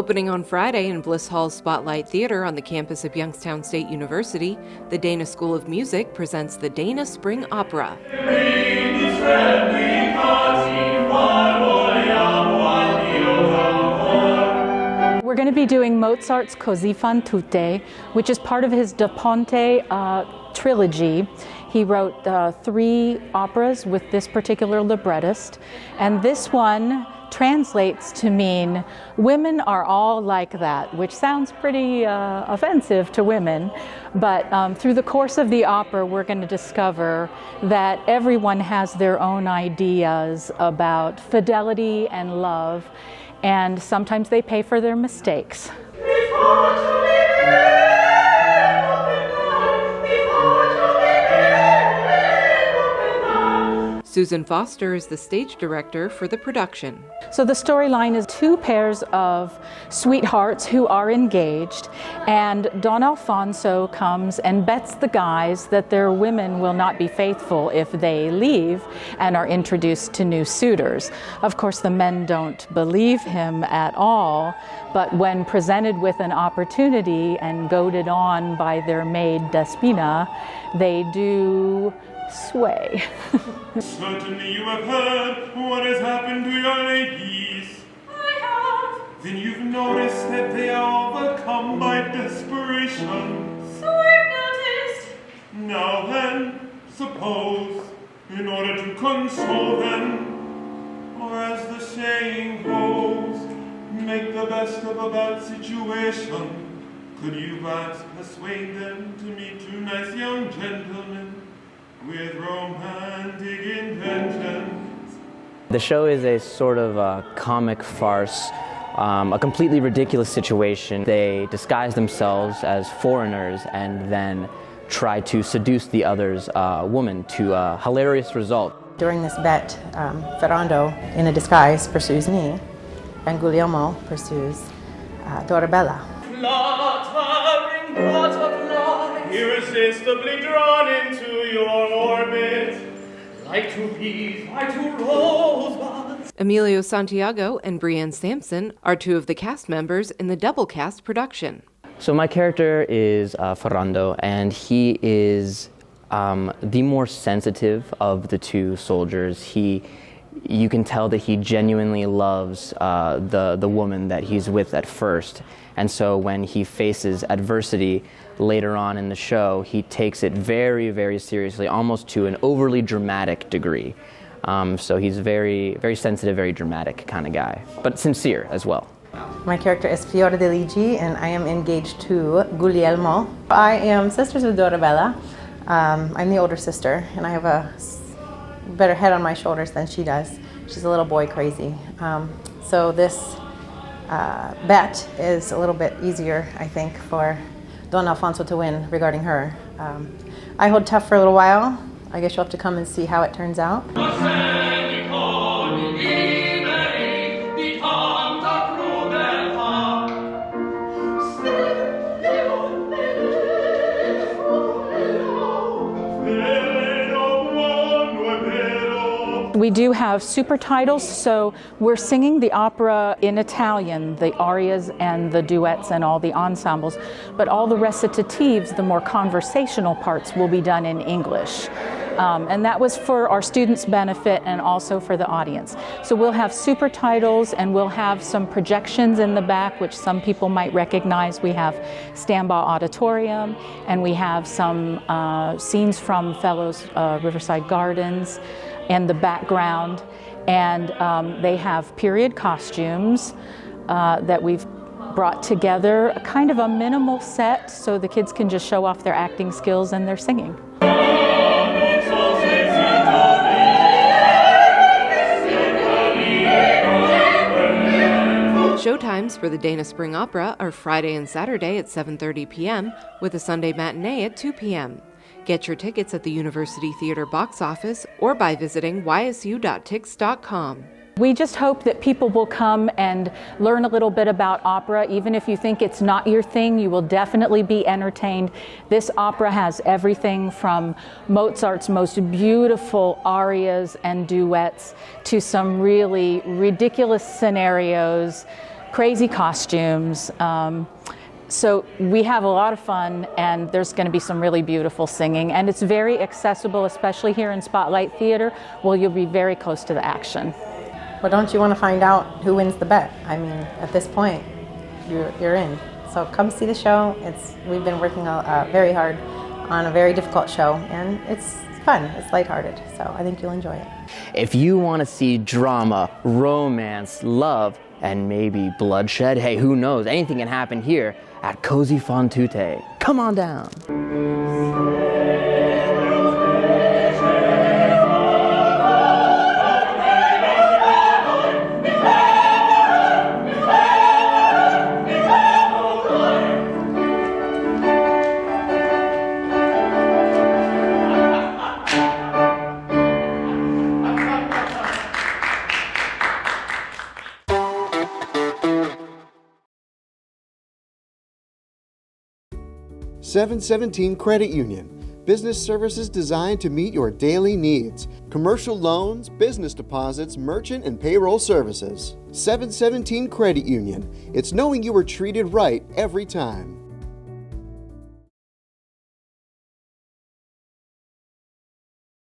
Opening on Friday in Bliss Hall's Spotlight Theater on the campus of Youngstown State University, the Dana School of Music presents the Dana Spring Opera. We're going to be doing Mozart's Così fan tutte, which is part of his Da Ponte trilogy. He wrote 3 operas with this particular librettist, and this one translates to mean women are all like that, which sounds pretty offensive to women, but through the course of the opera we're going to discover that everyone has their own ideas about fidelity and love, and sometimes they pay for their mistakes. Susan Foster is the stage director for the production. So the storyline is 2 pairs of sweethearts who are engaged, and Don Alfonso comes and bets the guys that their women will not be faithful if they leave and are introduced to new suitors. Of course, the men don't believe him at all, but when presented with an opportunity and goaded on by their maid Despina, they do sway. Certainly you have heard what has happened to your ladies. I have. Then you've noticed that they are overcome by desperation. So I've noticed. Now then, suppose, in order to console them, or as the saying goes, make the best of a bad situation, could you perhaps persuade them to meet 2 nice young gentlemen with romantic intentions? The show is a sort of a comic farce, a completely ridiculous situation. They disguise themselves as foreigners and then try to seduce the other's woman to a hilarious result. During this bet, Ferrando, in a disguise, pursues me, and Guglielmo pursues Dorabella. Fluttering butterfly, irresistibly drawn into your orbit, like 2 bees, like 2 rosebuds. Emilio Santiago and Brienne Sampson are 2 of the cast members in the double cast production. So my character is Ferrando, and he is the more sensitive of the 2 soldiers. You can tell that he genuinely loves the woman that he's with at first. And so when he faces adversity later on in the show, he takes it very, very seriously, almost to an overly dramatic degree. So he's very, very sensitive, very dramatic kind of guy, but sincere as well. My character is Fiore de Ligi, and I am engaged to Guglielmo. I am sisters with Dorabella. I'm the older sister, and I have a better head on my shoulders than she does. She's a little boy crazy. So this bet is a little bit easier, I think, for Don Alfonso to win regarding her. I hold tough for a little while. I guess you'll have to come and see how it turns out. We do have super titles, so we're singing the opera in Italian, the arias and the duets and all the ensembles, but all the recitatives, the more conversational parts, will be done in English. And that was for our students' benefit and also for the audience. So we'll have super titles, and we'll have some projections in the back, which some people might recognize. We have Stambaugh Auditorium, and we have some scenes from Fellows Riverside Gardens and the background, and they have period costumes that we've brought together, a kind of a minimal set so the kids can just show off their acting skills and their singing. Showtimes for the Dana Spring Opera are Friday and Saturday at 7:30 p.m. with a Sunday matinee at 2 p.m. Get your tickets at the University Theater box office or by visiting ysu.tix.com. We just hope that people will come and learn a little bit about opera. Even if you think it's not your thing, you will definitely be entertained. This opera has everything from Mozart's most beautiful arias and duets to some really ridiculous scenarios crazy costumes. So we have a lot of fun, and there's going to be some really beautiful singing, and it's very accessible, especially here in Spotlight Theater, where you'll be very close to the action. Well, don't you want to find out who wins the bet? I mean, at this point, you're in. So come see the show. We've been working very hard on a very difficult show, and it's fun. It's lighthearted, so I think you'll enjoy it. If you want to see drama, romance, love, and maybe bloodshed, hey, who knows? Anything can happen here at Così fan tutte. Come on down. $717 Credit Union. Business services designed to meet your daily needs. Commercial loans, business deposits, merchant and payroll services. $717 Credit Union. It's knowing you were treated right every time.